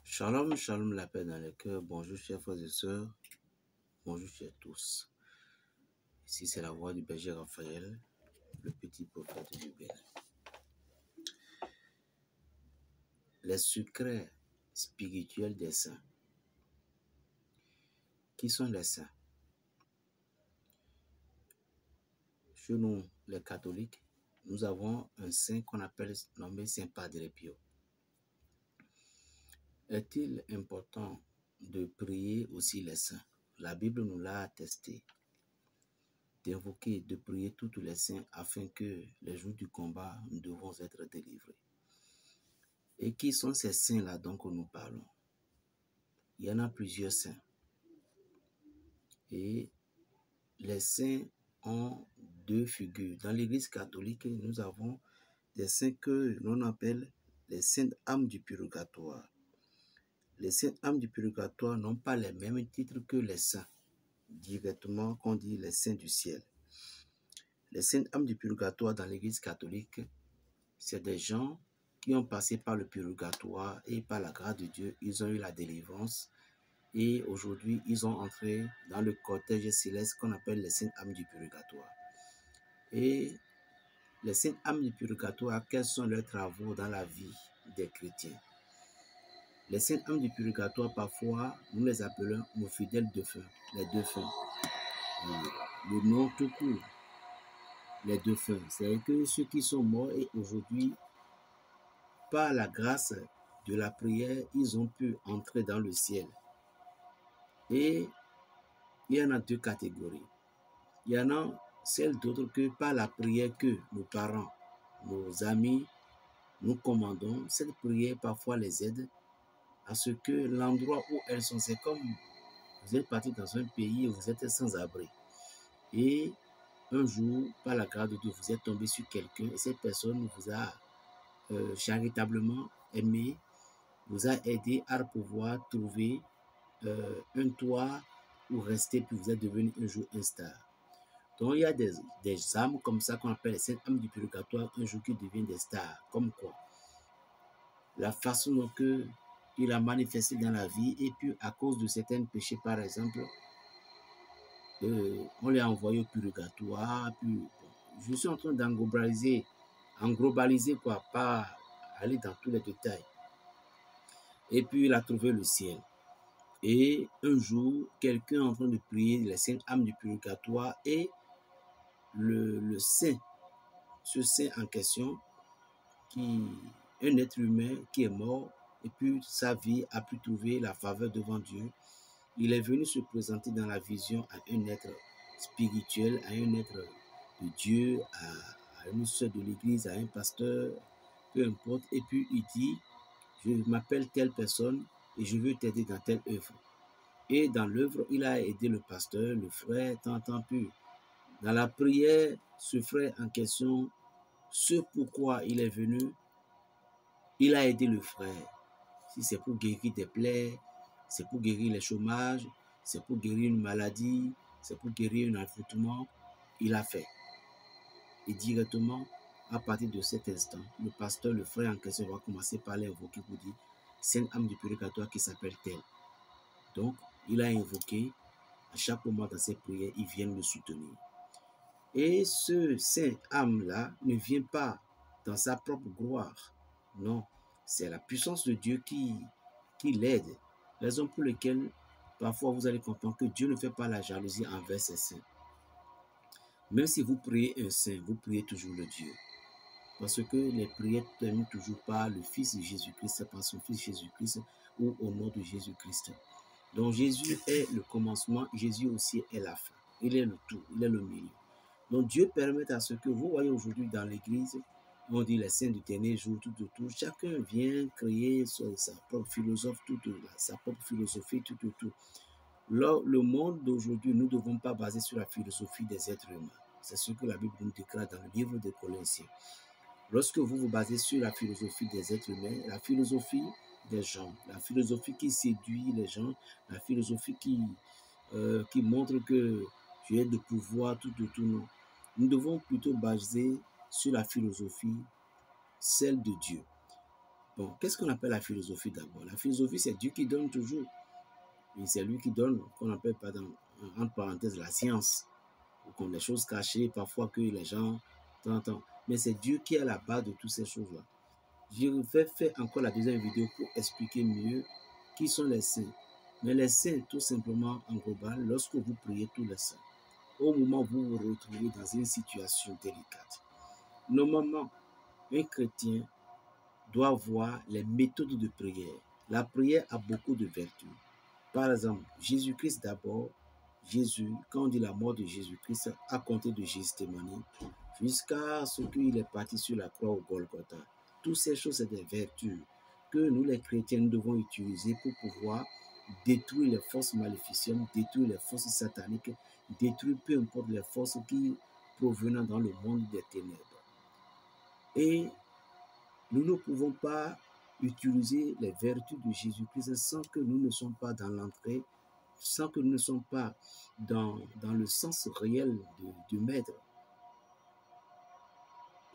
Shalom, shalom, la paix dans le cœur. Bonjour, chers frères et sœurs. Bonjour, chers tous. Ici, c'est la voix du berger Raphaël, le petit prophète du Bénin. Les secrets spirituels des saints. Qui sont les saints? Chez nous, les catholiques, nous avons un saint qu'on appelle nommé Saint Padre Pio. Est-il important de prier aussi les saints? La Bible nous l'a attesté. D'invoquer, de prier tous les saints afin que les jours du combat, nous devons être délivrés. Et qui sont ces saints-là dont nous parlons? Il y en a plusieurs saints. Et les saints ont deux figures. Dans l'Église catholique, nous avons des saints que l'on appelle les saintes âmes du purgatoire. Les saintes âmes du purgatoire n'ont pas les mêmes titres que les saints, directement qu'on dit les saints du ciel. Les saintes âmes du purgatoire dans l'Église catholique, c'est des gens qui ont passé par le purgatoire et par la grâce de Dieu, ils ont eu la délivrance et aujourd'hui, ils ont entré dans le cortège céleste qu'on appelle les saintes âmes du purgatoire. Et les saintes âmes du purgatoire, quels sont leurs travaux dans la vie des chrétiens? Les saintes âmes du purgatoire, parfois, nous les appelons nos fidèles défunts, les défunts. Le nom tout court, les défunts, c'est que ceux qui sont morts et aujourd'hui, par la grâce de la prière, ils ont pu entrer dans le ciel. Et il y en a deux catégories. Il y en a celles d'autres que par la prière que nos parents, nos amis, nous commandons. Cette prière parfois les aide à ce que l'endroit où elles sont, c'est comme vous êtes parti dans un pays et vous êtes sans abri. Et un jour, par la grâce de Dieu, vous êtes tombé sur quelqu'un et cette personne vous a charitablement aimé, vous a aidé à pouvoir trouver un toit où rester, puis vous êtes devenu un jour un star. Donc il y a des âmes comme ça qu'on appelle les saintes âmes du purgatoire, un jour qui deviennent des stars. Comme quoi? La façon dont il a manifesté dans la vie et puis à cause de certains péchés, par exemple, on l'a envoyé au purgatoire. Puis, bon, je suis en train d'englobaliser quoi, pas aller dans tous les détails. Et puis il a trouvé le ciel. Et un jour, quelqu'un est en train de prier les saintes âmes du purgatoire et le saint, ce saint en question, un être humain qui est mort et puis sa vie a pu trouver la faveur devant Dieu. Il est venu se présenter dans la vision à un être spirituel, à un être de Dieu, à une sœur de l'église, à un pasteur, peu importe. Et puis il dit, je m'appelle telle personne et je veux t'aider dans telle œuvre. Et dans l'œuvre, il a aidé le pasteur, le frère, tant plus. Dans la prière, ce frère en question, ce pourquoi il est venu, il a aidé le frère. Si c'est pour guérir des plaies, c'est pour guérir les chômages, c'est pour guérir une maladie, c'est pour guérir un affrontement, il a fait. Et directement, à partir de cet instant, le pasteur, le frère en question va commencer par l'invoquer pour dire Sainte âme du purgatoire qui s'appelle tel. Donc, il a invoqué, à chaque moment dans ses prières, ils viennent le soutenir. Et ce saint âme-là ne vient pas dans sa propre gloire. Non, c'est la puissance de Dieu qui l'aide. Raison pour laquelle, parfois, vous allez comprendre que Dieu ne fait pas la jalousie envers ses saints. Même si vous priez un saint, vous priez toujours le Dieu. Parce que les prières terminent toujours par le Fils de Jésus-Christ, par son Fils Jésus-Christ ou au nom de Jésus-Christ. Donc Jésus est le commencement, Jésus aussi est la fin. Il est le tout, il est le milieu. Donc Dieu permet à ce que vous voyez aujourd'hui dans l'église, on dit les saints du dernier jour, tout. Chacun vient créer sa propre philosophie, sa propre philosophie, tout. Là, le monde d'aujourd'hui, nous ne devons pas baser sur la philosophie des êtres humains. C'est ce que la Bible nous déclare dans le livre de Colossiens. Lorsque vous vous basez sur la philosophie des êtres humains, la philosophie des gens, la philosophie qui séduit les gens, la philosophie qui montre que tu es de pouvoir, tout. Nous devons plutôt baser sur la philosophie, celle de Dieu. Bon, qu'est-ce qu'on appelle la philosophie d'abord? La philosophie, c'est Dieu qui donne toujours. Et c'est lui qui donne, qu'on appelle, pardon, entre parenthèses, la science. Ou comme des choses cachées, parfois que les gens t'entendent. Mais c'est Dieu qui est à la base de toutes ces choses-là. Je vais faire encore la deuxième vidéo pour expliquer mieux qui sont les saints. Mais les saints, tout simplement, en global, lorsque vous priez tous les saints, au moment où vous vous retrouvez dans une situation délicate, normalement, un chrétien doit voir les méthodes de prière. La prière a beaucoup de vertus. Par exemple, Jésus-Christ d'abord, Jésus, quand on dit la mort de Jésus-Christ, a compté de Gethsémani jusqu'à ce qu'il est parti sur la croix au Golgotha. Toutes ces choses, c'est des vertus que nous, les chrétiens, nous devons utiliser pour pouvoir détruire les forces maléficiennes, détruire les forces sataniques, détruire peu importe les forces qui provenant dans le monde des ténèbres. Et nous ne pouvons pas utiliser les vertus de Jésus-Christ sans que nous ne sommes pas dans l'entrée, sans que nous ne sommes pas dans le sens réel du Maître.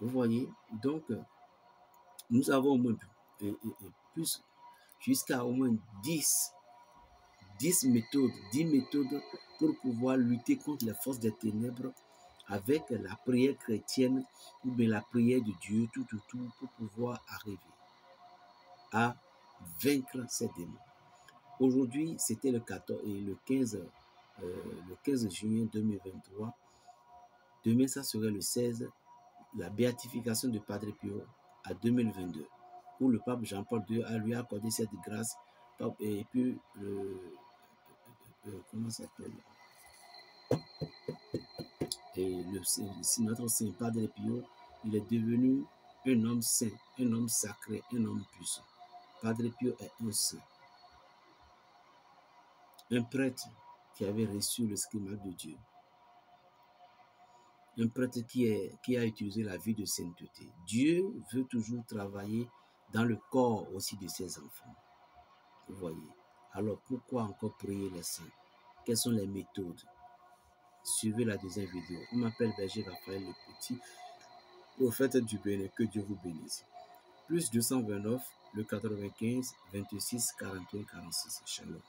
Vous voyez? Donc, nous avons au moins plus, jusqu'à au moins 10 méthodes, 10 méthodes pour pouvoir lutter contre les forces des ténèbres avec la prière chrétienne ou bien la prière de Dieu, tout, pour pouvoir arriver à vaincre ces démons. Aujourd'hui, c'était le 15 juin 2023. Demain, ça serait le 16, la béatification de Padre Pio à 2022, où le pape Jean-Paul II a lui accordé cette grâce. Et puis, comment ça s'appelle? Et notre Saint Padre Pio, il est devenu un homme saint, un homme sacré, un homme puissant. Padre Pio est un saint. Un prêtre qui avait reçu le scrimat de Dieu. Un prêtre qui a utilisé la vie de sainteté. Dieu veut toujours travailler dans le corps aussi de ses enfants. Vous voyez. Alors pourquoi encore prier les saints? Quelles sont les méthodes? Suivez la deuxième vidéo. On m'appelle Berger Raphaël le Petit, prophète du Bénin. Que Dieu vous bénisse. Plus 229, le 95, 26, 41, 46. Shalom.